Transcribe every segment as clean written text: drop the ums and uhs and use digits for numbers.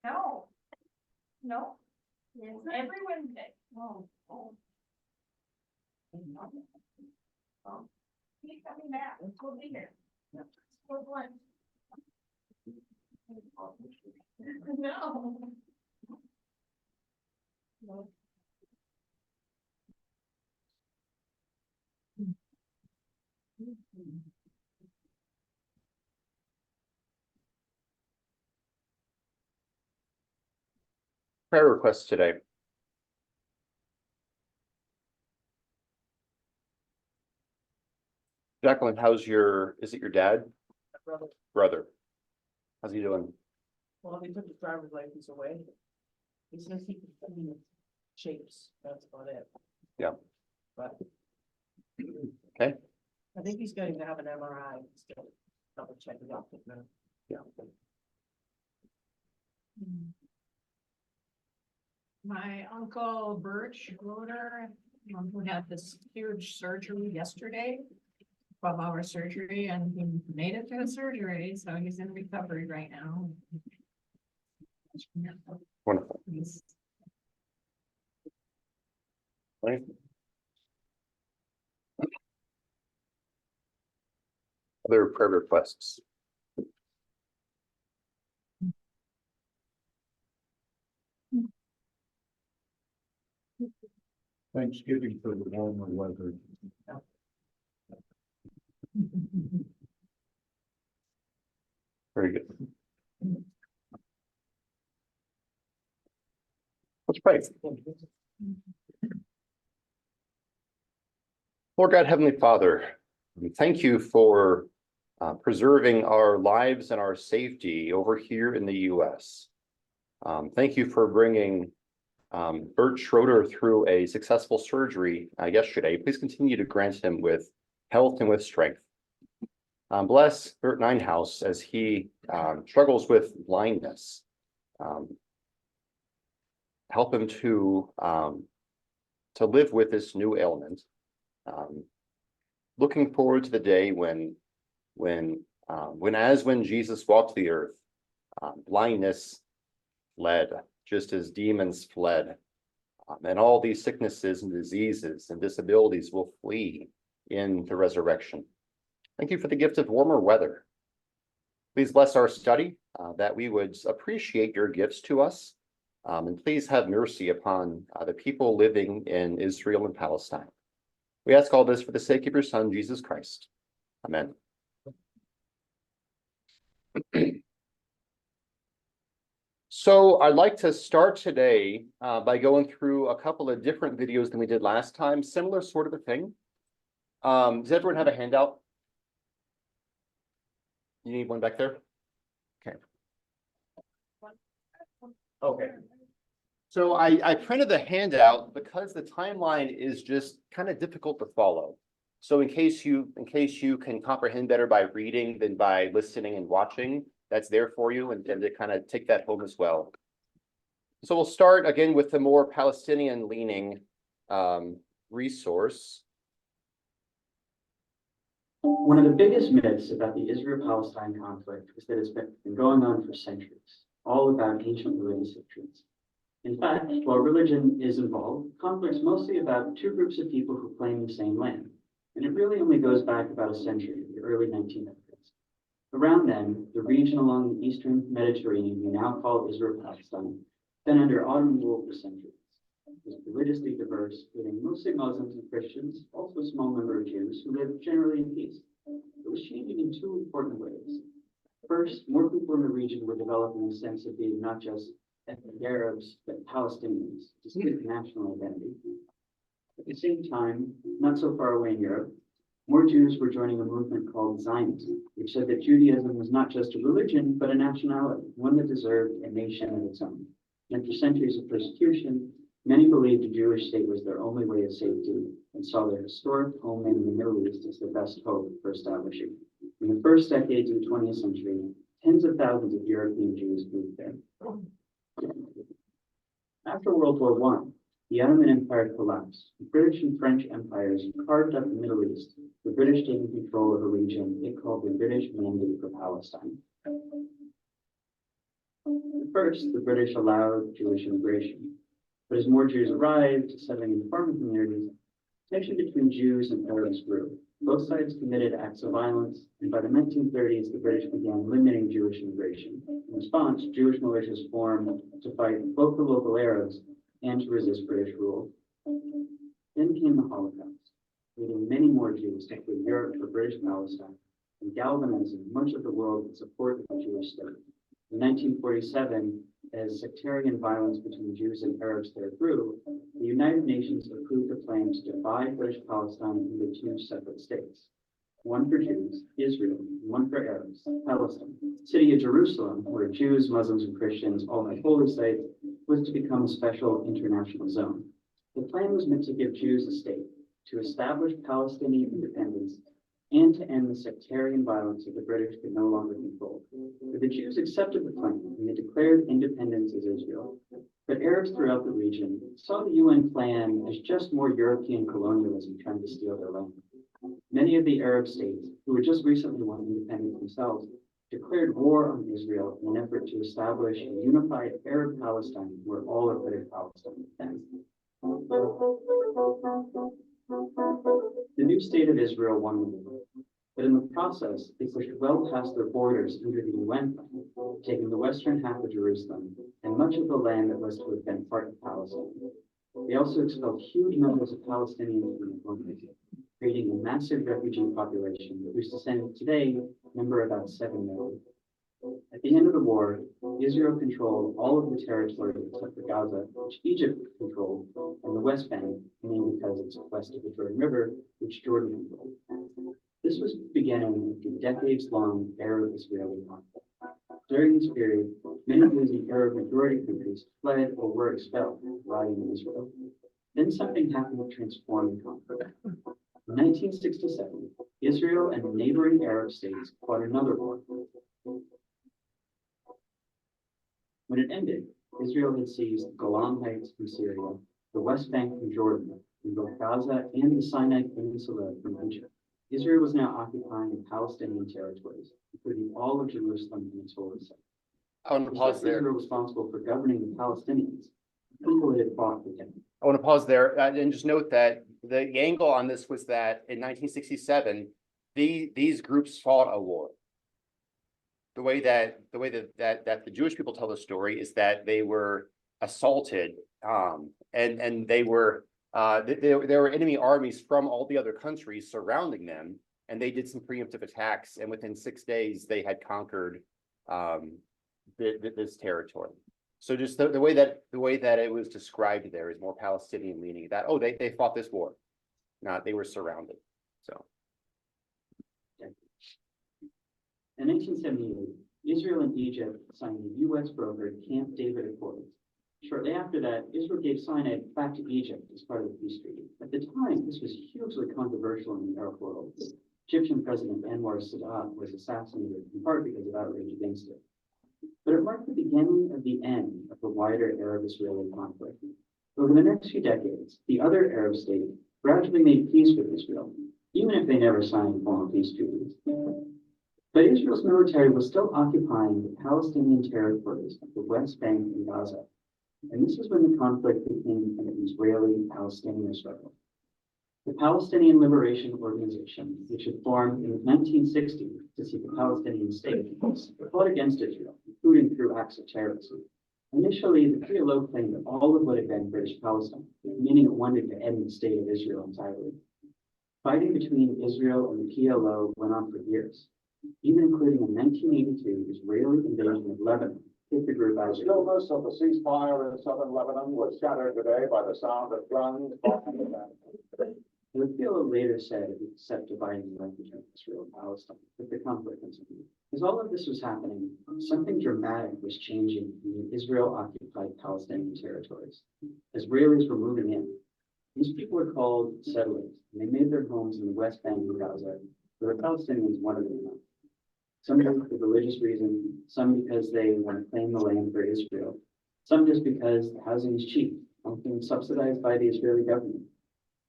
No. No. Every Wednesday. Oh. He's coming back. We'll be here. For lunch. No. Prayer requests today. Jacqueline, is it your dad? Brother. How's he doing? Well, they took his driver's license away. He says he can clean the shapes, that's about it. Yeah. But. Okay. I think he's going to have an MRI, still double check it out. Yeah. My uncle Birch Loader, who had this huge surgery yesterday, 12-hour surgery, and he made it to the surgery, so he's in recovery right now. Wonderful. He's Right. Other prayer requests. Thanksgiving for the warmer weather. Very good. Let's pray. Lord God, Heavenly Father, we thank you for preserving our lives and our safety over here in the U.S. Thank you for bringing Bert Schroeder through a successful surgery yesterday. Please continue to grant him with health and with strength. Bless Bert Ninehouse as he struggles with blindness. Help him to live with this new ailment. Looking forward to the day when Jesus walked the earth, blindness fled, just as demons fled, and all these sicknesses and diseases and disabilities will flee in the resurrection. Thank you for the gift of warmer weather. Please bless our study, that we would appreciate your gifts to us, and please have mercy upon the people living in Israel and Palestine. We ask all this for the sake of your Son, Jesus Christ. Amen. So I'd like to start today by going through a couple of different videos than we did last time, similar sort of a thing. Does everyone have a handout? You need one back there? Okay. Okay. So I printed the handout because the timeline is just kind of difficult to follow. So in case you can comprehend better by reading than by listening and watching, that's there for you, and to kind of take that home as well. So we'll start again with the more Palestinian leaning resource. One of the biggest myths about the Israel-Palestine conflict is that it's been going on for centuries, all about ancient religious doctrines. In fact, while religion is involved, conflict's mostly about two groups of people who claim the same land, and it really only goes back about a century, the early 1900s. Around then, the region along the eastern Mediterranean we now call Israel-Palestine, been under Ottoman rule for centuries. It was religiously diverse, including mostly Muslims and Christians, also a small number of Jews who lived generally in peace. It was changing in two important ways. First, more people in the region were developing a sense of being not just ethnic Arabs, but Palestinians, distinct national identity. At the same time, not so far away in Europe, more Jews were joining a movement called Zionism, which said that Judaism was not just a religion, but a nationality, one that deserved a nation of its own. And after centuries of persecution, many believed a Jewish state was their only way of safety and saw their historic homeland in the Middle East as their best hope for establishing. In the first decades of the 20th century, tens of thousands of European Jews moved there. After World War I, the Ottoman Empire collapsed. The British and French empires carved up the Middle East, the British taking control of a region they called the British Mandate for Palestine. The first, the British allowed Jewish immigration. But as more Jews arrived, settling in farming communities, tension between Jews and Arabs grew. Both sides committed acts of violence, and by the 1930s, the British began limiting Jewish immigration. In response, Jewish militias formed to fight both the local Arabs and to resist British rule. Then came the Holocaust, leading many more Jews to flee Europe for British Palestine and galvanizing much of the world in support of the Jewish state. In 1947, as sectarian violence between Jews and Arabs there grew, the United Nations approved a plan to divide British Palestine into two separate states. One for Jews, Israel, and one for Arabs, Palestine. The city of Jerusalem, where Jews, Muslims, and Christians all had holy sites, was to become a special international zone. The plan was meant to give Jews a state, to establish Palestinian independence, and to end the sectarian violence that the British could no longer control. But the Jews accepted the plan and they declared independence as Israel. But Arabs throughout the region saw the UN plan as just more European colonialism trying to steal their land. Many of the Arab states, who had just recently won independence themselves, declared war on Israel in an effort to establish a unified Arab Palestine where all of British Palestine stands. The new state of Israel won the war, but in the process, they pushed well past their borders under the UN plan, taking the western half of Jerusalem and much of the land that was to have been part of Palestine. They also expelled huge numbers of Palestinians from the homeland, creating a massive refugee population that, whose descendants today number about 7 million. At the end of the war, Israel controlled all of the territory except for Gaza, which Egypt controlled, and the West Bank, mainly because it's west of the Jordan River, which Jordan controlled. This was the beginning of the decades-long Arab-Israeli conflict. During this period, many of the Arab-majority countries fled or were expelled, arriving in Israel. Then something happened to transform the conflict. In 1967, Israel and the neighboring Arab states fought another war. When it ended, Israel had seized the Golan Heights from Syria, the West Bank from Jordan, and both Gaza and the Sinai Peninsula from Egypt. Israel was now occupying the Palestinian territories, including all of Jerusalem and its holy site. I want to pause there. Israel was responsible for governing the Palestinians, people who had fought for him. I want to pause there and just note that the angle on this was that in 1967, these groups fought a war. The way that the Jewish people tell the story is that they were assaulted, and they were there were enemy armies from all the other countries surrounding them, and they did some preemptive attacks, and within 6 days they had conquered this territory. So just the way that it was described there is more Palestinian leaning. That they fought this war, not they were surrounded. So. In 1978, Israel and Egypt signed the U.S.-brokered Camp David Accords. Shortly after that, Israel gave Sinai back to Egypt as part of the peace treaty. At the time, this was hugely controversial in the Arab world. Egyptian President Anwar Sadat was assassinated in part because of outrage against it. But it marked the beginning of the end of the wider Arab-Israeli conflict. Over the next few decades, the other Arab states gradually made peace with Israel, even if they never signed formal peace treaties. But Israel's military was still occupying the Palestinian territories of the West Bank and Gaza. And this is when the conflict became an Israeli-Palestinian struggle. The Palestinian Liberation Organization, which had formed in the 1960s to seek a Palestinian state, fought against Israel, including through acts of terrorism. Initially, the PLO claimed that all of what had been British Palestine, meaning it wanted to end the state of Israel entirely. Fighting between Israel and the PLO went on for years, even including a 1982 Israeli invasion of Lebanon. The stillness of the ceasefire in southern Lebanon was shattered today by the sound of guns. The PLO later said it would accept dividing the land between Israel and Palestine, but the conflict continued. As all of this was happening, something dramatic was changing in the Israel-occupied Palestinian territories. Israelis were moving in. These people were called settlers, and they made their homes in the West Bank and Gaza, where the Palestinians wanted them enough. Some for religious reasons, some because they want to claim the land for Israel, some just because the housing is cheap, often subsidized by the Israeli government.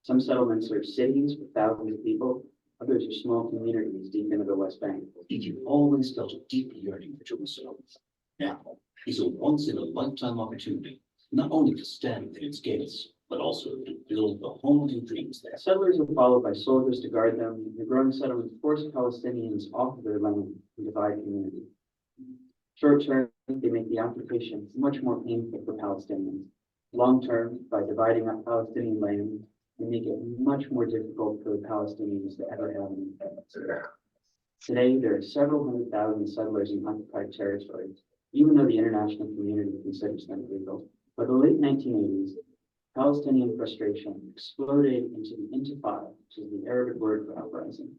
Some settlements are cities with thousands of people, others are small communities deep into the West Bank. Egypt always felt a deep yearning for Jerusalem. Now is a once-in-a-lifetime opportunity, not only to stand within its gates, but also to build the home and dreams there. Settlers were followed by soldiers to guard them. The growing settlements forced Palestinians off of their land and divide community. Short term, they make the occupation much more painful for Palestinians. Long term, by dividing up Palestinian land, they make it much more difficult for the Palestinians to ever have an independence. Today, there are several 100,000 settlers in occupied territories, even though the international community considers them illegal. By the late 1980s, Palestinian frustration exploded into the Intifada, which is the Arabic word for uprising.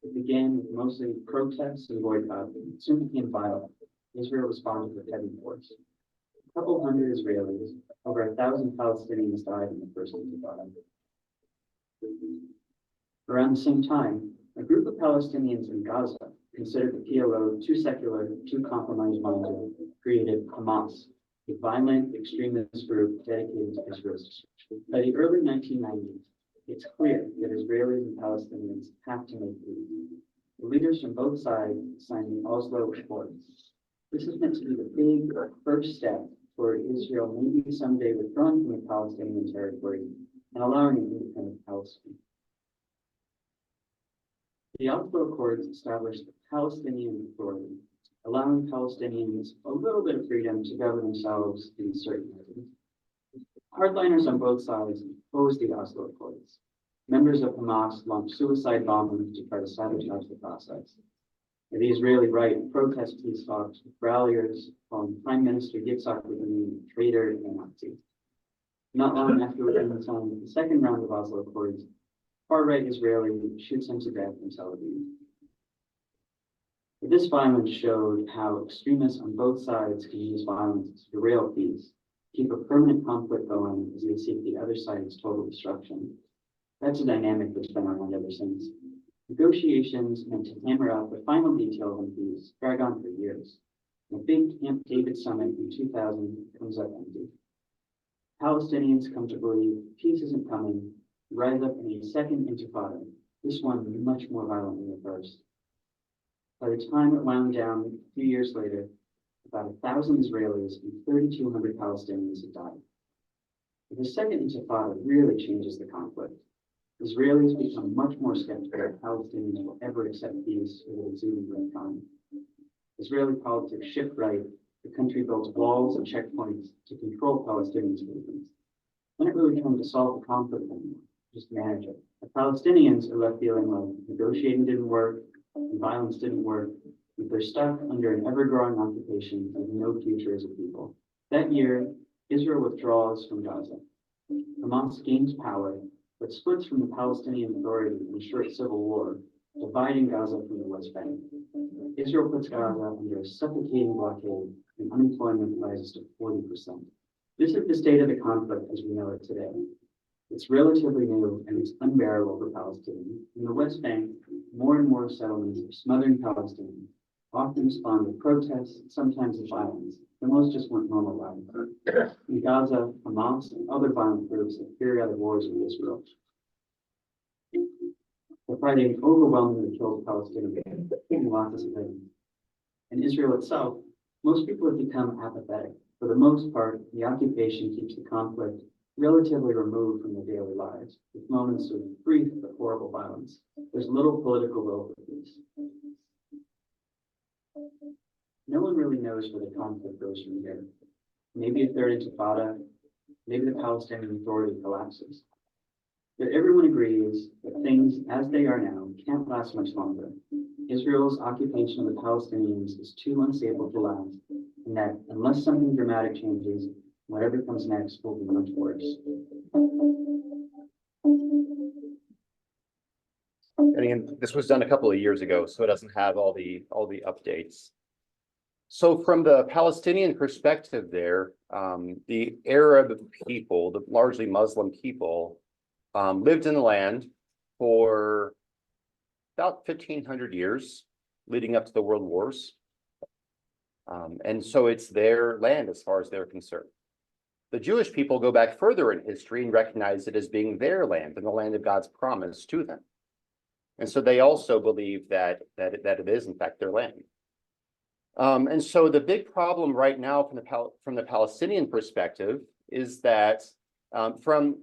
It began with mostly protests and boycotts, and soon became violent. Israel responded with heavy force. A couple hundred Israelis, over 1,000 Palestinians died in the first Intifada. Around the same time, a group of Palestinians in Gaza, considered the PLO too secular, too compromise-minded, created Hamas, a violent extremist group dedicated to Israel's destruction. By the early 1990s, it's clear that Israelis and Palestinians have to make peace. The leaders from both sides signed the Oslo Accords. This is meant to be the big first step toward Israel maybe someday withdrawing from the Palestinian territory and allowing an independent Palestine. The Oslo Accords established the Palestinian Authority, allowing Palestinians a little bit of freedom to govern themselves in certain areas. Hardliners on both sides opposed the Oslo Accords. Members of Hamas launched suicide bombings to try to sabotage the process. The Israeli right protest peace talks with ralliers calling Prime Minister Yitzhak Rabin a traitor and a Nazi. Not long after Rabin signed the second round of Oslo Accords, far-right Israeli shoots him to death in Tel Aviv. But this violence showed how extremists on both sides can use violence to derail peace, keep a permanent conflict going as they seek the other side's total destruction. That's a dynamic that's been around ever since. Negotiations meant to hammer out the final details on peace drag on for years. The big Camp David summit in 2000 comes up empty. Palestinians come to believe peace isn't coming, rise up in a second intifada, this one much more violent than the first. By the time it wound down a few years later, about 1,000 Israelis and 3,200 Palestinians had died. But the second intifada really changes the conflict. Israelis become much more skeptical that Palestinians will ever accept peace or the exuberant time. Israeli politics shift right. The country built walls and checkpoints to control Palestinians' movements. When it really came to solve the conflict anymore, just manage it. The Palestinians are left feeling like negotiating didn't work, and violence didn't work, and they're stuck under an ever-growing occupation with no future as a people. That year, Israel withdraws from Gaza. Hamas gains power, but splits from the Palestinian Authority in a short civil war, dividing Gaza from the West Bank. Israel puts Gaza under a suffocating blockade, and unemployment rises to 40%. This is the state of the conflict as we know it today. It's relatively new and it's unbearable for Palestinians. In the West Bank, more and more settlements are smothering Palestinians, often respond with protests, sometimes with violence. The most just want normal life. In Gaza, Hamas and other violent groups have periodic wars with Israel. The fighting overwhelmingly kills Palestinians in lots of civilians. In Israel itself, most people have become apathetic. For the most part, the occupation keeps the conflict relatively removed from their daily lives, with moments of brief but horrible violence. There's little political will for peace. No one really knows where the conflict goes from here. Maybe a third intifada, maybe the Palestinian Authority collapses. But everyone agrees that things as they are now can't last much longer. Israel's occupation of the Palestinians is too unstable to last, and that unless something dramatic changes, whatever comes next will be much worse. And again, this was done a couple of years ago, so it doesn't have all the updates. So from the Palestinian perspective there, the Arab people, the largely Muslim people, lived in the land for about 1,500 years leading up to the World Wars. And so it's their land as far as they're concerned. The Jewish people go back further in history and recognize it as being their land and the land of God's promise to them. And so they also believe that it is in fact their land. And so the big problem right now from the Palestinian perspective is that from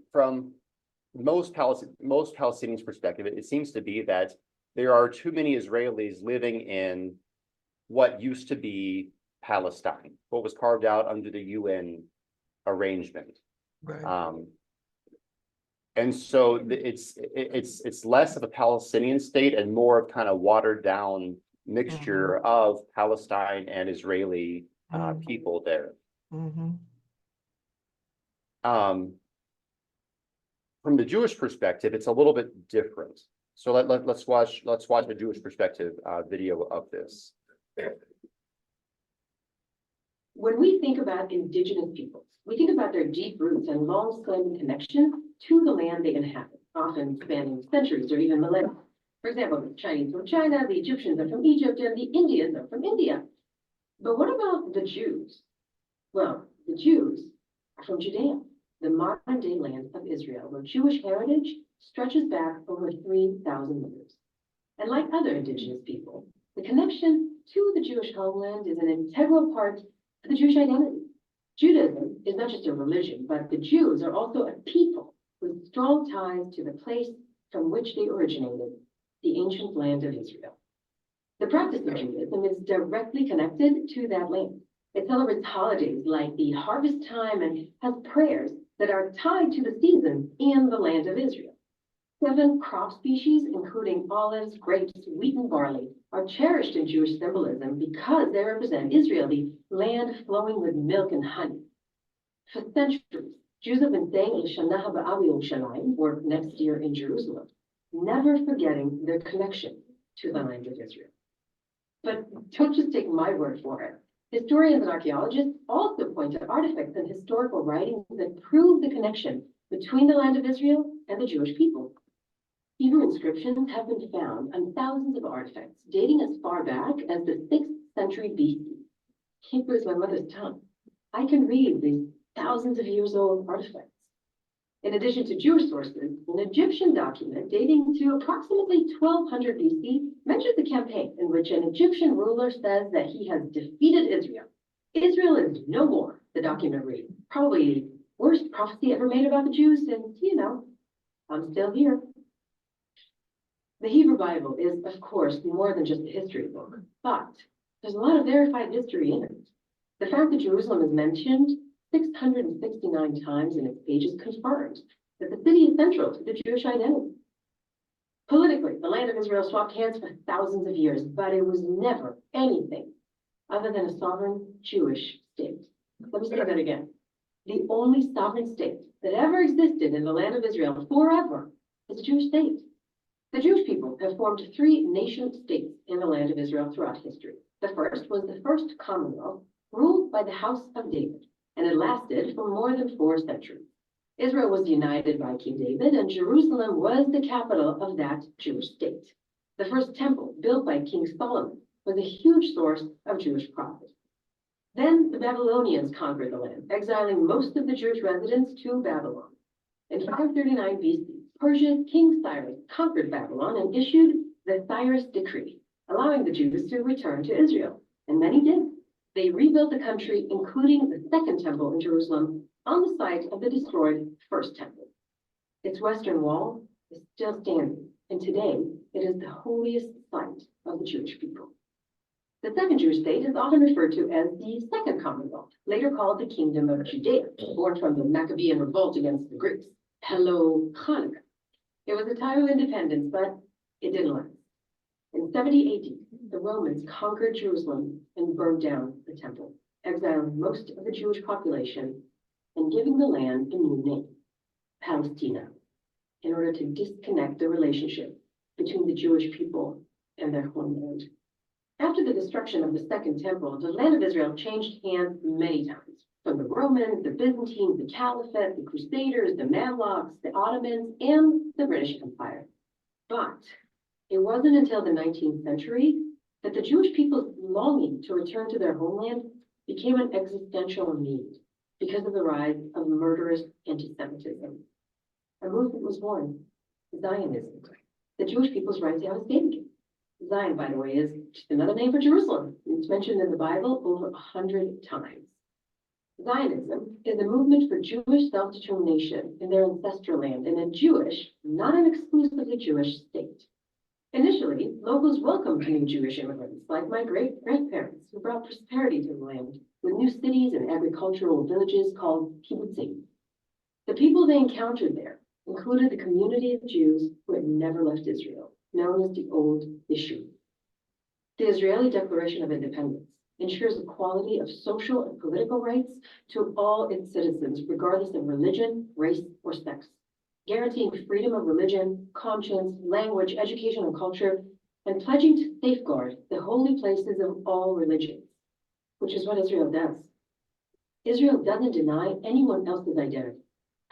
most Palestinians' perspective, it seems to be that there are too many Israelis living in what used to be Palestine, what was carved out under the UN arrangement. Right. And so it's less of a Palestinian state and more of kind of watered down mixture of Palestine and Israeli people there. Mm-hmm. From the Jewish perspective, it's a little bit different. So let's watch a Jewish perspective video of this. When we think about indigenous peoples, we think about their deep roots and long-standing connection to the land they inhabit, often spanning centuries or even millennia. For example, the Chinese from China, the Egyptians are from Egypt, and the Indians are from India. But what about the Jews? Well, the Jews are from Judea, the modern-day land of Israel, where Jewish heritage stretches back over 3,000 years. And like other indigenous people, the connection to the Jewish homeland is an integral part of the Jewish identity. Judaism is not just a religion, but the Jews are also a people with strong ties to the place from which they originated, the ancient land of Israel. The practice of Judaism is directly connected to that land. It celebrates holidays like the harvest time and has prayers that are tied to the season in the land of Israel. 7 crop species, including olives, grapes, wheat, and barley, are cherished in Jewish symbolism because they represent Israel, the land flowing with milk and honey. For centuries, Jews have been saying L'Shana Haba'ah B'Yerushalayim, or next year in Jerusalem, never forgetting their connection to the land of Israel. But don't just take my word for it. Historians and archaeologists also point to artifacts and historical writings that prove the connection between the land of Israel and the Jewish people. Hebrew inscriptions have been found on thousands of artifacts dating as far back as the 6th century BC. Hebrew is my mother's tongue. I can read these thousands of years old artifacts. In addition to Jewish sources, an Egyptian document dating to approximately 1200 BC mentions a campaign in which an Egyptian ruler says that he has defeated Israel. Israel is no more, the document reads. Probably the worst prophecy ever made about the Jews, and I'm still here. The Hebrew Bible is, of course, more than just a history book, but there's a lot of verified history in it. The fact that Jerusalem is mentioned 669 times in its pages confirms that the city is central to the Jewish identity. Politically, the land of Israel swapped hands for thousands of years, but it was never anything other than a sovereign Jewish state. Let me say that again. The only sovereign state that ever existed in the land of Israel forever is a Jewish state. The Jewish people have formed 3 nation-states in the land of Israel throughout history. The first was the first Commonwealth, ruled by the House of David, and it lasted for more than 4 centuries. Israel was united by King David, and Jerusalem was the capital of that Jewish state. The first temple, built by King Solomon, was a huge source of Jewish profit. Then the Babylonians conquered the land, exiling most of the Jewish residents to Babylon. In 539 BC, Persia's King Cyrus conquered Babylon and issued the Cyrus Decree, allowing the Jews to return to Israel, and many did. They rebuilt the country, including the second temple in Jerusalem, on the site of the destroyed first temple. Its western wall is still standing, and today it is the holiest site of the Jewish people. The second Jewish state is often referred to as the Second Commonwealth, later called the Kingdom of Judea, born from the Maccabean revolt against the Greeks. Hello, Hanukkah. It was a time of independence, but it didn't last. In 70 AD, the Romans conquered Jerusalem and burned down the temple, exiling most of the Jewish population and giving the land a new name, Palestina, in order to disconnect the relationship between the Jewish people and their homeland. After the destruction of the Second Temple, the land of Israel changed hands many times, from the Romans, the Byzantines, the Caliphate, the Crusaders, the Mamluks, the Ottomans, and the British Empire. But it wasn't until the 19th century that the Jewish people's longing to return to their homeland became an existential need because of the rise of murderous anti-Semitism. A movement was born, Zionism, the Jewish people's right to have a state again. Zion, by the way, is just another name for Jerusalem. It's mentioned in the Bible over 100 times. Zionism is a movement for Jewish self-determination in their ancestral land in a Jewish, not an exclusively Jewish state. Initially, locals welcomed new Jewish immigrants, like my great-grandparents, who brought prosperity to the land with new cities and agricultural villages called kibbutzim. The people they encountered there included the community of Jews who had never left Israel, known as the Old Yishuv. The Israeli Declaration of Independence ensures equality of social and political rights to all its citizens, regardless of religion, race, or sex, guaranteeing freedom of religion, conscience, language, education, and culture, and pledging to safeguard the holy places of all religions, which is what Israel does. Israel doesn't deny anyone else's identity.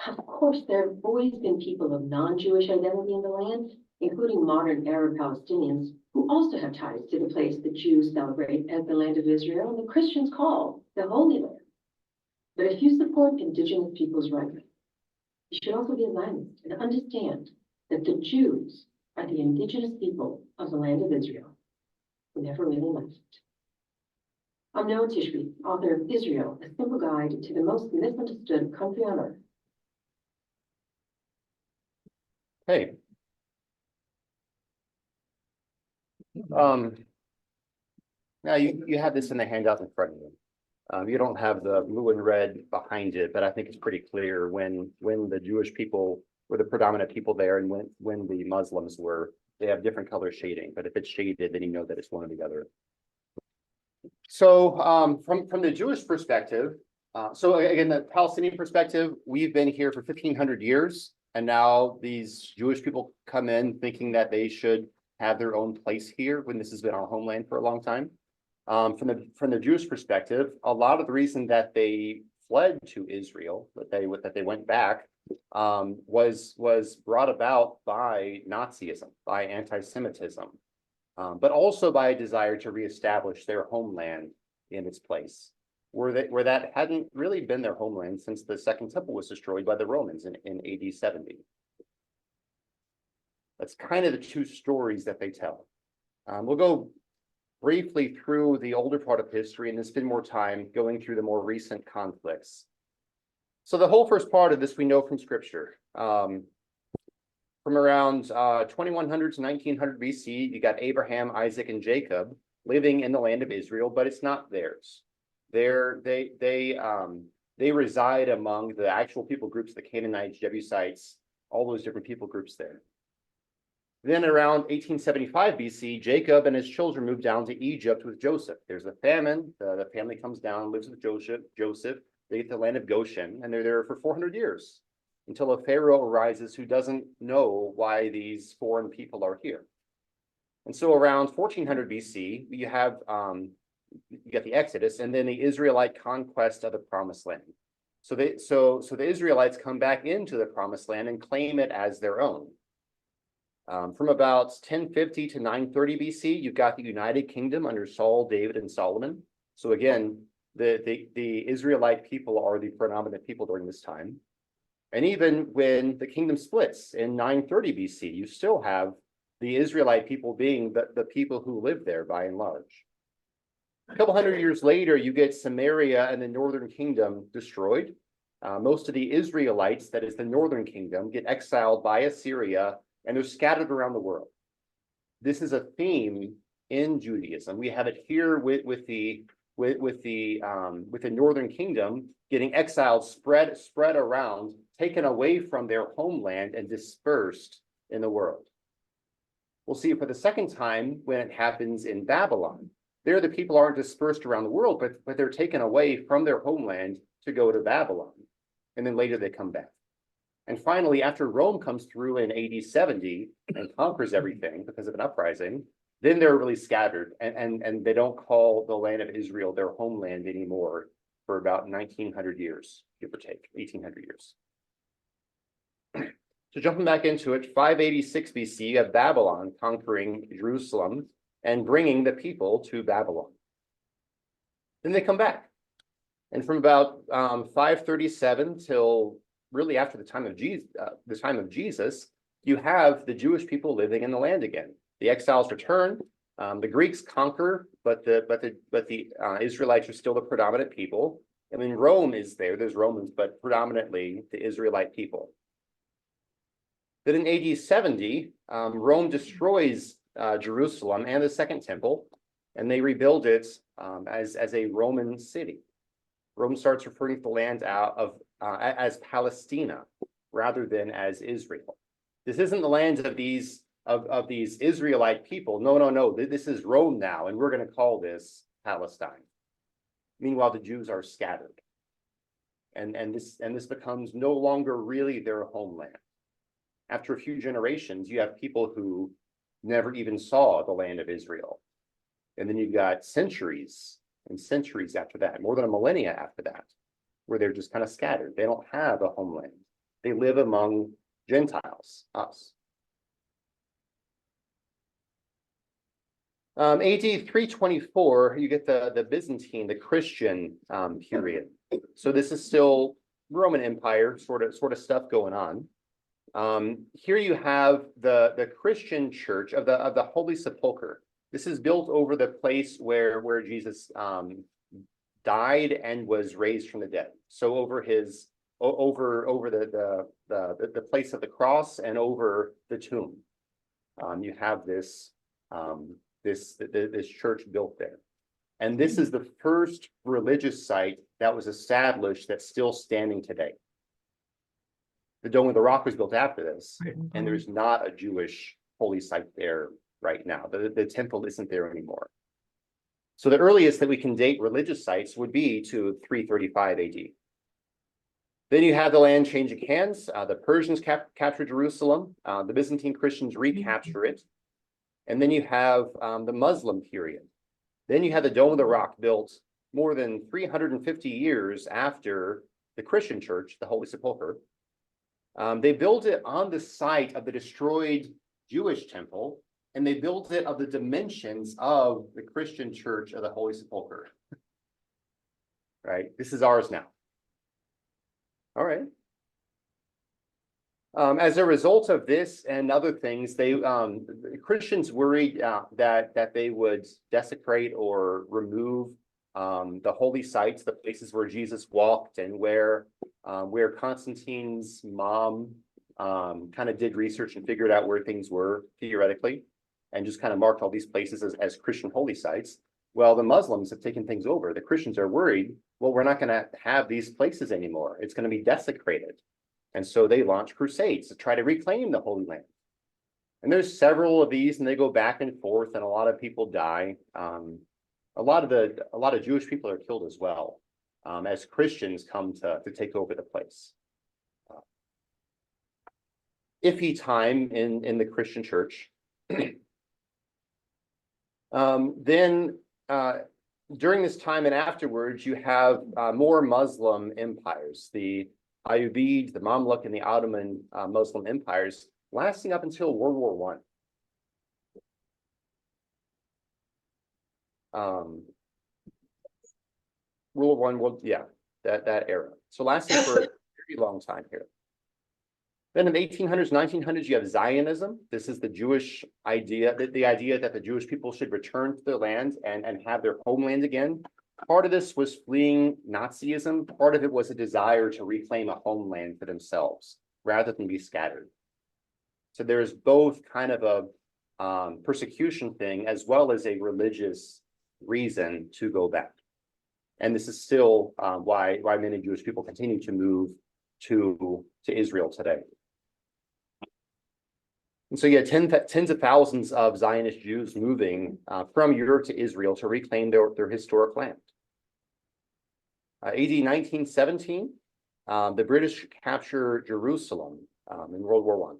Of course, there have always been people of non-Jewish identity in the land, including modern Arab Palestinians, who also have ties to the place the Jews celebrate as the land of Israel and the Christians call the Holy Land. But if you support indigenous people's rights, you should also be a Zionist and understand that the Jews are the indigenous people of the land of Israel who never really left. I'm Noah Tishby, author of Israel, A Simple Guide to the Most Misunderstood Country on Earth. Hey. Now you have this in the handout in front of you. You don't have the blue and red behind it, but I think it's pretty clear when the Jewish people were the predominant people there and when the Muslims were. They have different color shading, but if it's shaded, then you know that it's one or the other. So from the Jewish perspective, so again, the Palestinian perspective, we've been here for 1,500 years, and now these Jewish people come in thinking that they should have their own place here when this has been our homeland for a long time. From the Jewish perspective, a lot of the reason that they fled to Israel, that they went back, was brought about by Nazism, by anti-Semitism, but also by a desire to reestablish their homeland in its place, where that hadn't really been their homeland since the Second Temple was destroyed by the Romans in AD 70. That's kind of the two stories that they tell. We'll go briefly through the older part of history and then spend more time going through the more recent conflicts. So the whole first part of this we know from scripture. From around 2100 to 1900 BC, you got Abraham, Isaac, and Jacob living in the land of Israel, but it's not theirs. They reside among the actual people groups, the Canaanites, Jebusites, all those different people groups there. Then around 1875 BC, Jacob and his children moved down to Egypt with Joseph. There's a famine. The family comes down, lives with Joseph. They get the land of Goshen, and they're there for 400 years until a pharaoh arises who doesn't know why these foreign people are here. And so around 1400 BC, you get the Exodus, and then the Israelite conquest of the Promised Land. So the Israelites come back into the Promised Land and claim it as their own. From about 1050 to 930 BC, you've got the United Kingdom under Saul, David, and Solomon. So again, the Israelite people are the predominant people during this time. And even when the kingdom splits in 930 BC, you still have the Israelite people being the people who live there by and large. A couple hundred years later, you get Samaria and the northern kingdom destroyed. Most of the Israelites, that is the northern kingdom, get exiled by Assyria, and they're scattered around the world. This is a theme in Judaism. We have it here with the northern kingdom getting exiled, spread around, taken away from their homeland and dispersed in the world. We'll see it for the second time when it happens in Babylon. There, the people aren't dispersed around the world, but they're taken away from their homeland to go to Babylon, and then later they come back. And finally, after Rome comes through in AD 70 and conquers everything because of an uprising, then they're really scattered, and they don't call the land of Israel their homeland anymore for about 1900 years, give or take, 1800 years. So jumping back into it, 586 BC, you have Babylon conquering Jerusalem and bringing the people to Babylon. Then they come back. And from about 537 till really after the time of Jesus, you have the Jewish people living in the land again. The exiles return, The Greeks conquer, but the Israelites are still the predominant people. I mean, Rome is there, there's Romans, but predominantly the Israelite people. Then in AD 70, Rome destroys Jerusalem and the Second Temple, and they rebuild it as a Roman city. Rome starts referring to the land as Palestina rather than as Israel. This isn't the land of these Israelite people. No. This is Rome now, and we're going to call this Palestine. Meanwhile, the Jews are scattered, and this becomes no longer really their homeland. After a few generations, you have people who never even saw the land of Israel, and then you've got centuries and centuries after that, more than a millennia after that, where they're just kind of scattered. They don't have a homeland. They live among Gentiles, us. AD 324, you get the Byzantine, the Christian period. So this is still Roman Empire sort of stuff going on. Here you have the Christian church of the Holy Sepulchre. This is built over the place where Jesus died and was raised from the dead. So over the place of the cross and over the tomb, you have this church built there. And this is the first religious site that was established that's still standing today. The Dome of the Rock was built after this, and there's not a Jewish holy site there right now. The temple isn't there anymore. So the earliest that we can date religious sites would be to 335 AD. Then you have the land changing hands. The Persians capture Jerusalem. The Byzantine Christians recapture it. And then you have the Muslim period. Then you have the Dome of the Rock built more than 350 years after the Christian church, the Holy Sepulchre. They built it on the site of the destroyed Jewish temple, and they built it of the dimensions of the Christian church of the Holy Sepulchre. Right? This is ours now. All right. As a result of this and other things, the Christians worried that they would desecrate or remove the holy sites, the places where Jesus walked, and where Constantine's mom kind of did research and figured out where things were theoretically, and just kind of marked all these places as Christian holy sites. Well, the Muslims have taken things over. The Christians are worried, well, we're not going to have these places anymore. It's going to be desecrated. And so they launch crusades to try to reclaim the Holy Land. And there's several of these, and they go back and forth, and a lot of people die. A lot of Jewish people are killed as well, as Christians come to take over the place. Iffy time in the Christian church. Then during this time and afterwards, you have more Muslim empires, the Ayyubid, the Mamluk, and the Ottoman Muslim empires, lasting up until World War I. World War I, that era. So lasting for a very long time here. Then in the 1800s, 1900s, you have Zionism. This is the Jewish idea, the idea that the Jewish people should return to their land and have their homeland again. Part of this was fleeing Nazism. Part of it was a desire to reclaim a homeland for themselves rather than be scattered. So there's both kind of a persecution thing as well as a religious reason to go back. And this is still why many Jewish people continue to move to Israel today. And so you had tens of thousands of Zionist Jews moving from Europe to Israel to reclaim their historic land. AD 1917, the British capture Jerusalem in World War I.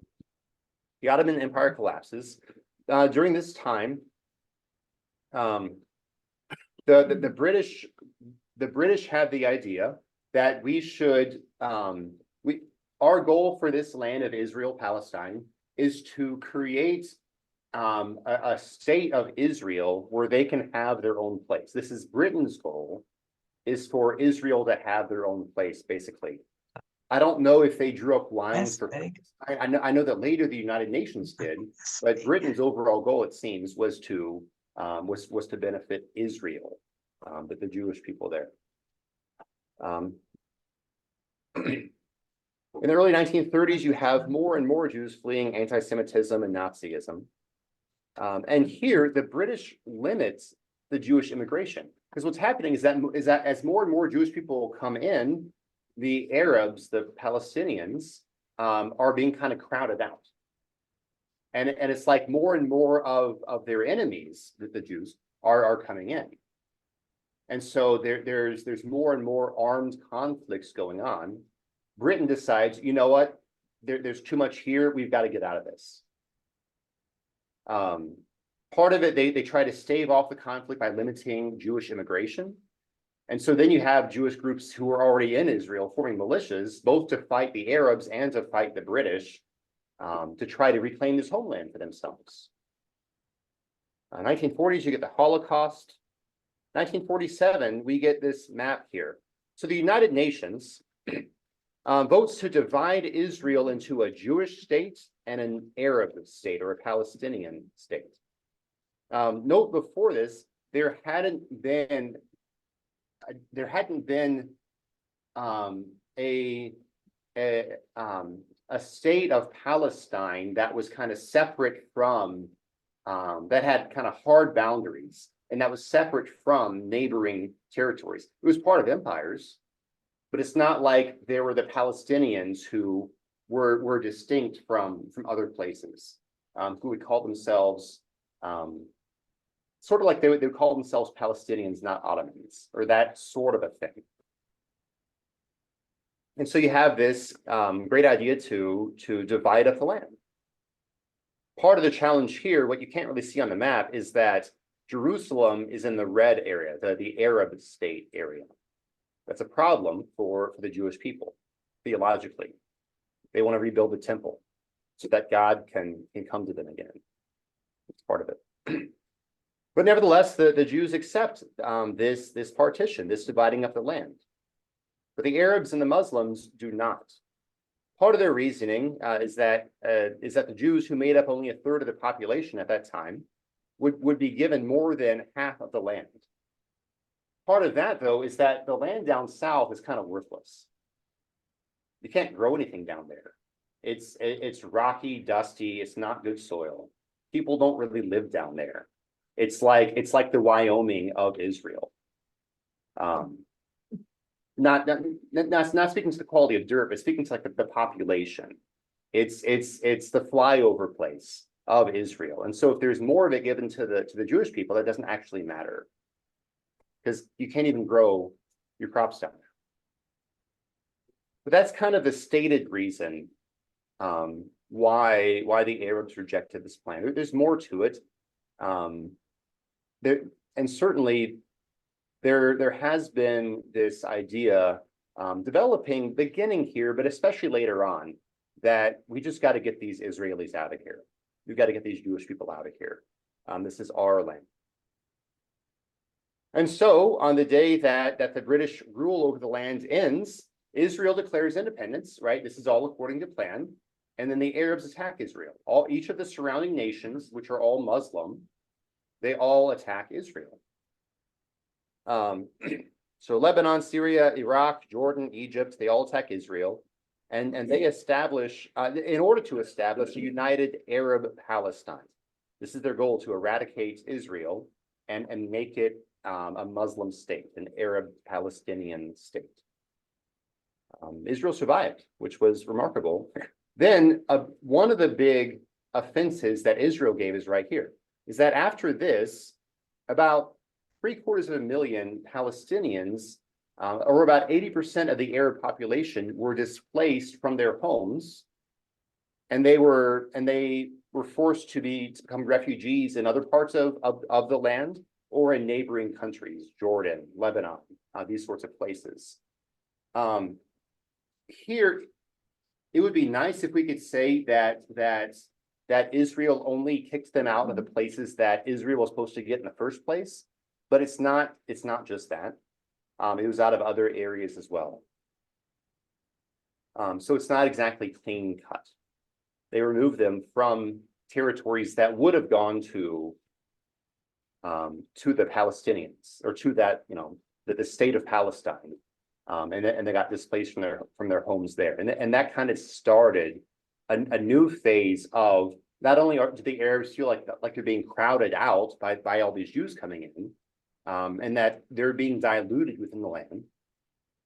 The Ottoman Empire collapses. During this time, the British have the idea that we should, our goal for this land of Israel-Palestine is to create a state of Israel where they can have their own place. This is Britain's goal, is for Israel to have their own place, basically. I don't know if they drew up lines for. I know that later the United Nations did, but Britain's overall goal, it seems, was to was to benefit Israel, the Jewish people there. In the early 1930s, you have more and more Jews fleeing anti-Semitism and Nazism. And here, the British limits the Jewish immigration. Because what's happening is that as more and more Jewish people come in, the Arabs, the Palestinians, are being kind of crowded out. And it's like more and more of their enemies, the Jews, are coming in. And so there's more and more armed conflicts going on. Britain decides, you know what, there's too much here, we've got to get out of this. Part of it, they try to stave off the conflict by limiting Jewish immigration. And so then you have Jewish groups who are already in Israel forming militias, both to fight the Arabs and to fight the British, to try to reclaim this homeland for themselves. 1940s, you get the Holocaust. 1947, we get this map here. So the United Nations votes to divide Israel into a Jewish state and an Arab state or a Palestinian state. Note before this, there hadn't been a state of Palestine that was kind of separate from that had kind of hard boundaries and that was separate from neighboring territories. It was part of empires, but it's not like there were the Palestinians who were distinct from other places, who would call themselves sort of like they would call themselves Palestinians, not Ottomans, or that sort of a thing. And so you have this great idea to divide up the land. Part of the challenge here, what you can't really see on the map, is that Jerusalem is in the red area, the Arab state area. That's a problem for the Jewish people, theologically. They want to rebuild the temple so that God can come to them again. It's part of it. But nevertheless, the Jews accept this partition, this dividing up the land. But the Arabs and the Muslims do not. Part of their reasoning is that the Jews, who made up only a third of the population at that time, would be given more than half of the land. Part of that, though, is that the land down south is kind of worthless. You can't grow anything down there. It's rocky, dusty. It's not good soil. People don't really live down there. It's like the Wyoming of Israel. Not speaking to the quality of dirt, but speaking to like the population. It's the flyover place of Israel. And so if there's more of it given to the Jewish people, that doesn't actually matter, because you can't even grow your crops down there. But that's kind of the stated reason why the Arabs rejected this plan. There's more to it. And certainly there has been this idea developing, beginning here, but especially later on, that we just got to get these Israelis out of here. We've got to get these Jewish people out of here. This is our land. And so on the day that the British rule over the land ends, Israel declares independence, right? This is all according to plan. And then the Arabs attack Israel. Each of the surrounding nations, which are all Muslim, they all attack Israel. So Lebanon, Syria, Iraq, Jordan, Egypt, they all attack Israel. And they establish, in order to establish a united Arab Palestine. This is their goal, to eradicate Israel and make it a Muslim state, an Arab Palestinian state. Israel survived, which was remarkable. Then one of the big offenses that Israel gave is right here, is that after this, about 750,000 Palestinians, or about 80% of the Arab population, were displaced from their homes, and they were forced to become refugees in other parts of the land or in neighboring countries, Jordan, Lebanon, these sorts of places. Here, it would be nice if we could say that Israel only kicked them out of the places that Israel was supposed to get in the first place, but it's not just that. It was out of other areas as well. So it's not exactly clean cut. They removed them from territories that would have gone to to the Palestinians, or to that, the state of Palestine. And they got displaced from their homes there. And that kind of started a new phase of, not only do the Arabs feel like they're being crowded out by all these Jews coming in, and that they're being diluted within the land,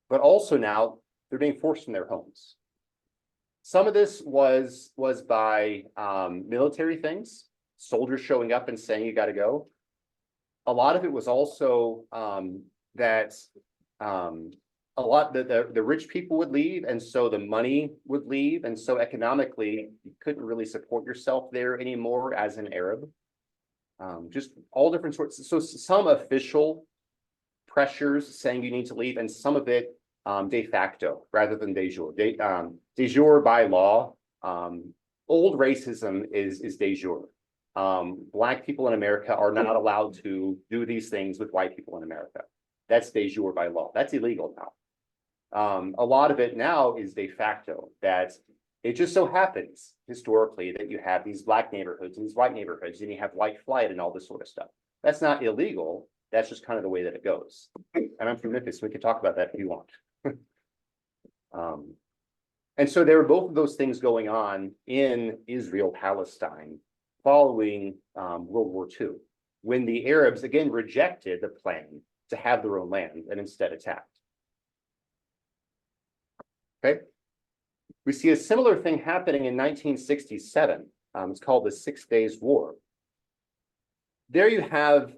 but also now they're being forced from their homes. Some of this was by military things, soldiers showing up and saying, you got to go. A lot of it was also that the rich people would leave, and so the money would leave, and so economically you couldn't really support yourself there anymore as an Arab. Just all different sorts. So some official pressures saying you need to leave, and some of it de facto rather than de jure. De jure by law. Old racism is de jure. Black people in America are not allowed to do these things with white people in America. That's de jure by law. That's illegal now. A lot of it now is de facto, that it just so happens historically that you have these black neighborhoods and these white neighborhoods, and you have white flight and all this sort of stuff. That's not illegal. That's just kind of the way that it goes. And I'm from Memphis, so we can talk about that if you want. And so there were both of those things going on in Israel-Palestine following World War II, when the Arabs again rejected the plan to have their own land and instead attacked. Okay. We see a similar thing happening in 1967. It's called the 6 Days War. There you have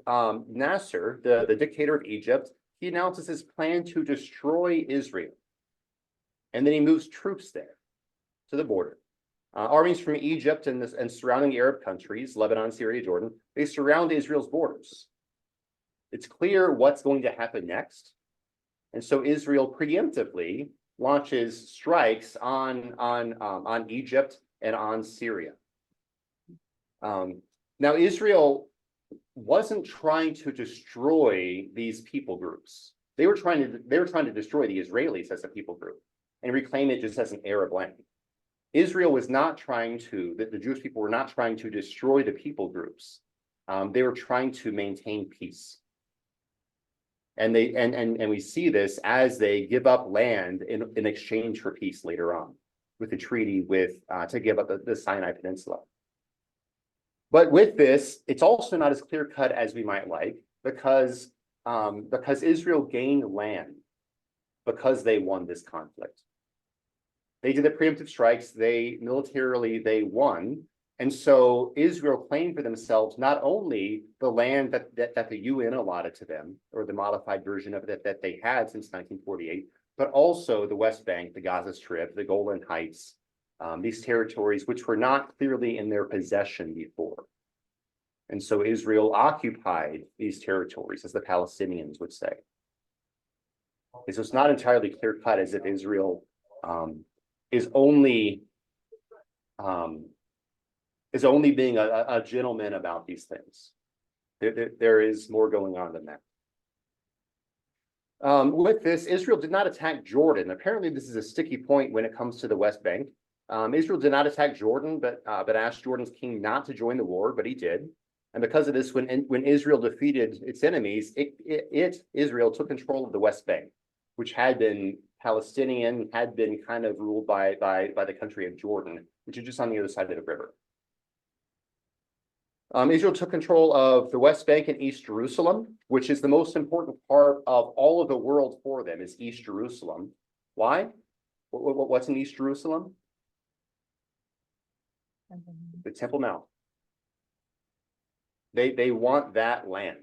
Nasser, the dictator of Egypt. He announces his plan to destroy Israel. And then he moves troops there to the border. Armies from Egypt and surrounding Arab countries, Lebanon, Syria, Jordan, they surround Israel's borders. It's clear what's going to happen next. And so Israel preemptively launches strikes on Egypt and on Syria. Now, Israel wasn't trying to destroy these people groups. They were trying to destroy the Israelis as a people group and reclaim it just as an Arab land. Israel was not trying to, the Jewish people were not trying to destroy the people groups. They were trying to maintain peace. And we see this as they give up land in exchange for peace later on, with the treaty to give up the Sinai Peninsula. But with this, it's also not as clear cut as we might like, because Israel gained land because they won this conflict. They did the preemptive strikes. Militarily they won. And so Israel claimed for themselves not only the land that the UN allotted to them, or the modified version of it that they had since 1948, but also the West Bank, the Gaza Strip, the Golan Heights, these territories which were not clearly in their possession before. And so Israel occupied these territories, as the Palestinians would say. So it's not entirely clear cut as if Israel is only being a gentleman about these things. There is more going on than that. With this, Israel did not attack Jordan. Apparently, this is a sticky point when it comes to the West Bank. Israel did not attack Jordan, but asked Jordan's king not to join the war, but he did. And because of this, when Israel defeated its enemies, Israel took control of the West Bank, which had been Palestinian, had been kind of ruled by the country of Jordan, which is just on the other side of the river. Israel took control of the West Bank and East Jerusalem, which is the most important part of all of the world for them, is East Jerusalem. Why? What's in East Jerusalem? The Temple Mount. They want that land.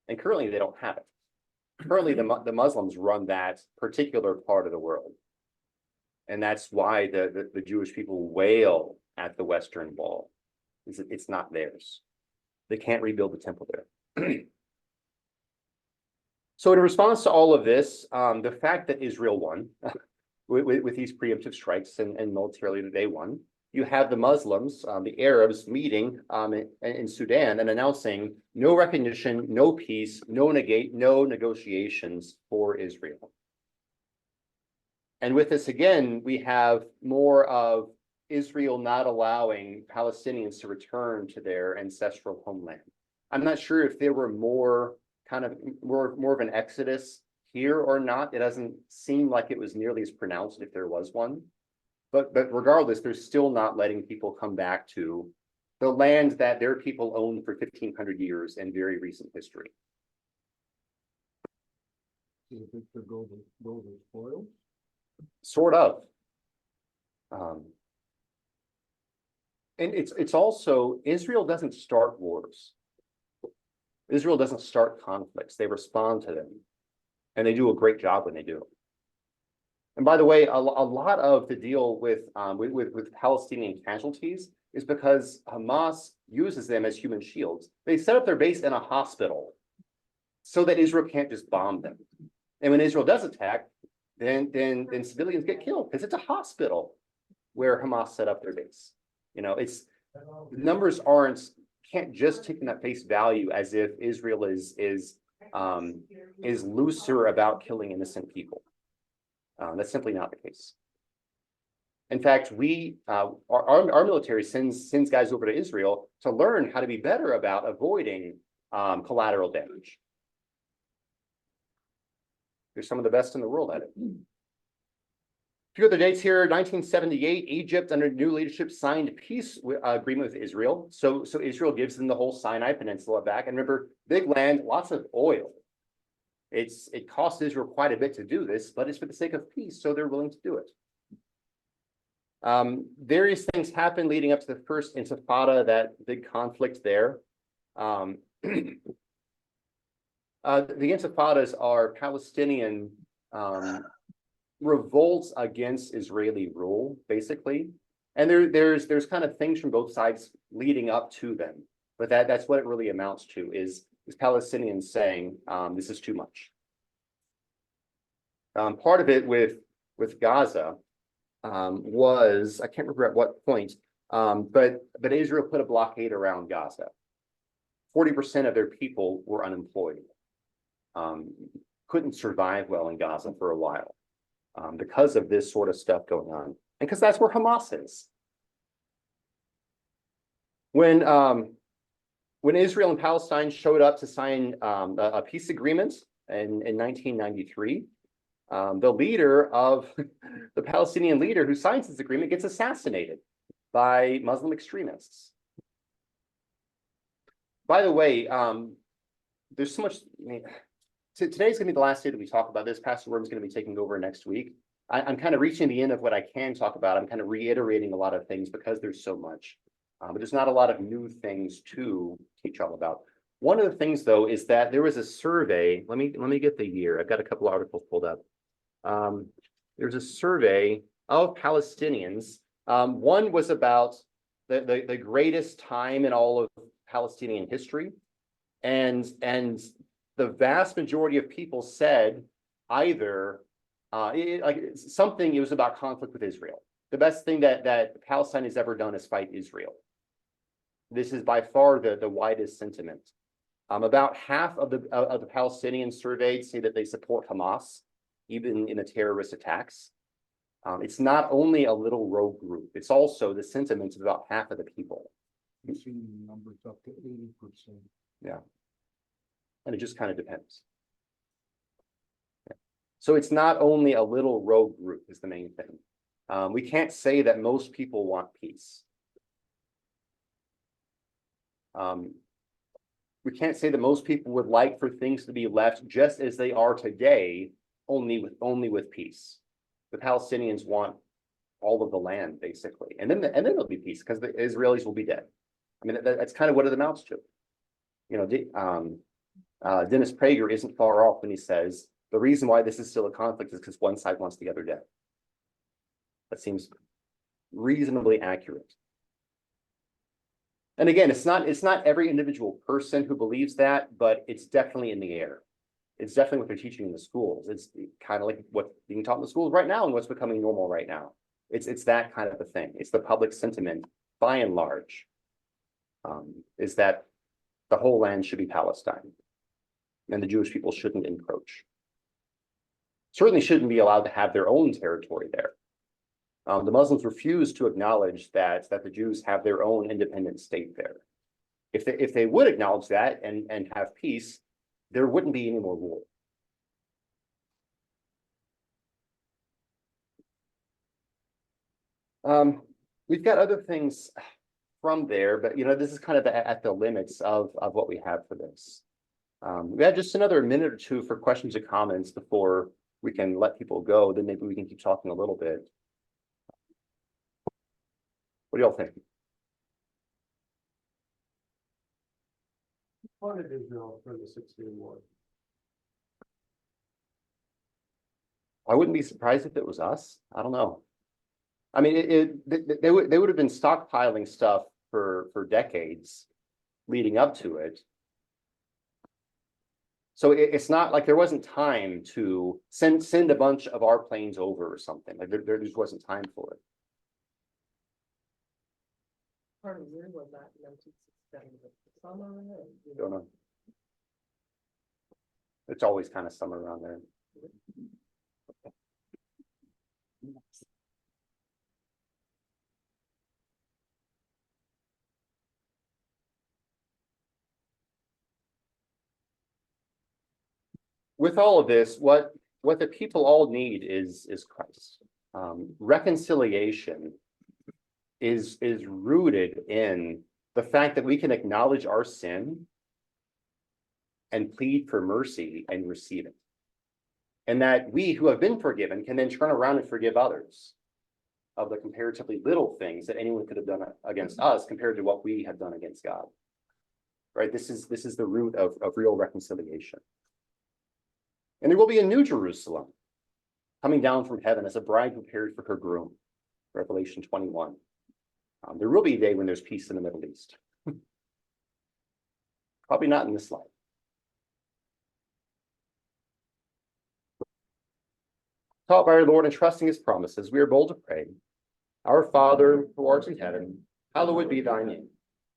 And currently they don't have it. Currently the Muslims run that particular part of the world. And that's why the Jewish people wail at the Western Wall. It's not theirs. They can't rebuild the temple there. So in response to all of this, the fact that Israel won with these preemptive strikes and militarily that they won, you have the Muslims, the Arabs meeting in Sudan and announcing no recognition, no peace, no negotiations for Israel. And with this again, we have more of Israel not allowing Palestinians to return to their ancestral homeland. I'm not sure if there were more of an exodus here or not. It doesn't seem like it was nearly as pronounced if there was one. But regardless, they're still not letting people come back to the land that their people owned for 1,500 years in very recent history. Do you think they're going to spoil? Sort of. And it's also, Israel doesn't start wars. Israel doesn't start conflicts. They respond to them. And they do a great job when they do. And by the way, a lot of the deal with Palestinian casualties is because Hamas uses them as human shields. They set up their base in a hospital so that Israel can't just bomb them. And when Israel does attack, then civilians get killed because it's a hospital where Hamas set up their base. You know, the numbers can't just take in that face value as if Israel is looser about killing innocent people. That's simply not the case. In fact, our military sends guys over to Israel to learn how to be better about avoiding collateral damage. They're some of the best in the world at it. A few other dates here: 1978, Egypt under new leadership signed peace agreement with Israel. So Israel gives them the whole Sinai Peninsula back. And remember, big land, lots of oil. It costs Israel quite a bit to do this, but it's for the sake of peace, so they're willing to do it. Various things happened leading up to the first Intifada, that big conflict there. The Intifadas are Palestinian revolts against Israeli rule, basically. And there's kind of things from both sides leading up to them. But that's what it really amounts to, is Palestinians saying, this is too much. Part of it with Gaza was, I can't remember at what point, but Israel put a blockade around Gaza. 40% of their people were unemployed. Couldn't survive well in Gaza for a while because of this sort of stuff going on. And because that's where Hamas is. When Israel and Palestine showed up to sign a peace agreement in 1993, the leader of the Palestinian leader who signs this agreement gets assassinated by Muslim extremists. By the way, there's so much. Today's going to be the last day that we talk about this. Pastor Wurm is going to be taking over next week. I'm kind of reaching the end of what I can talk about. I'm kind of reiterating a lot of things because there's so much. But there's not a lot of new things to teach all about. One of the things, though, is that there was a survey. Let me get the year. I've got a couple of articles pulled up. There's a survey of Palestinians. One was about the greatest time in all of Palestinian history, and the vast majority of people said either it was about conflict with Israel. The best thing that Palestine has ever done is fight Israel. This is by far the widest sentiment. About half of the Palestinians surveyed say that they support Hamas, even in the terrorist attacks. It's not only a little rogue group; it's also the sentiments of about half of the people. You've seen numbers up to 80%. Yeah, and it just kind of depends. Yeah. So it's not only a little rogue group is the main thing. We can't say that most people want peace. We can't say that most people would like for things to be left just as they are today, only with peace. The Palestinians want all of the land, basically, and then there'll be peace because the Israelis will be dead. I mean, that's kind of what it amounts to. You know, Dennis Prager isn't far off when he says the reason why this is still a conflict is because one side wants the other dead. That seems reasonably accurate. And again, it's not every individual person who believes that, but it's definitely in the air. It's definitely what they're teaching in the schools. It's kind of like what's being taught in the schools right now and what's becoming normal right now. It's that kind of a thing. It's the public sentiment, by and large, is that the whole land should be Palestine, and the Jewish people shouldn't encroach. Certainly shouldn't be allowed to have their own territory there. The Muslims refuse to acknowledge that the Jews have their own independent state there. if they would acknowledge that and have peace, there wouldn't be any more war. We've got other things from there, but this is kind of at the limits of what we have for this. We have just another minute or two for questions or comments before we can let people go. Then maybe we can keep talking a little bit. What do y'all think? What did Israel for the 6-Day War? I wouldn't be surprised if it was us. I don't know. I mean, they would have been stockpiling stuff for decades leading up to it. So it's not like there wasn't time to send a bunch of our planes over or something. Like there just wasn't time for it. Part of where was that in 1967? Summer? Don't know. It's always kind of somewhere around there. With all of this, what the people all need is Christ. Reconciliation is rooted in the fact that we can acknowledge our sin and plead for mercy and receive it. And that we who have been forgiven can then turn around and forgive others of the comparatively little things that anyone could have done against us compared to what we have done against God. Right? This is the root of real reconciliation. And there will be a new Jerusalem coming down from heaven as a bride prepared for her groom. Revelation 21. There will be a day when there's peace in the Middle East. Probably not in this life. Taught by our Lord and trusting his promises, we are bold to pray. Our Father, who art in heaven, hallowed be thy name.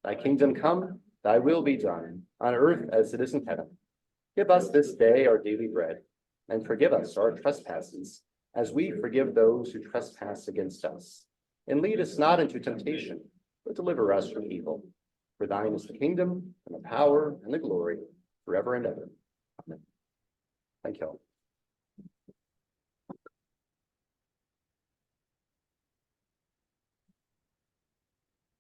Thy kingdom come, thy will be done, on earth as it is in heaven. Give us this day our daily bread, and forgive us our trespasses, as we forgive those who trespass against us. And lead us not into temptation, but deliver us from evil. For thine is the kingdom, and the power, and the glory, forever and ever. Amen. Thank you all.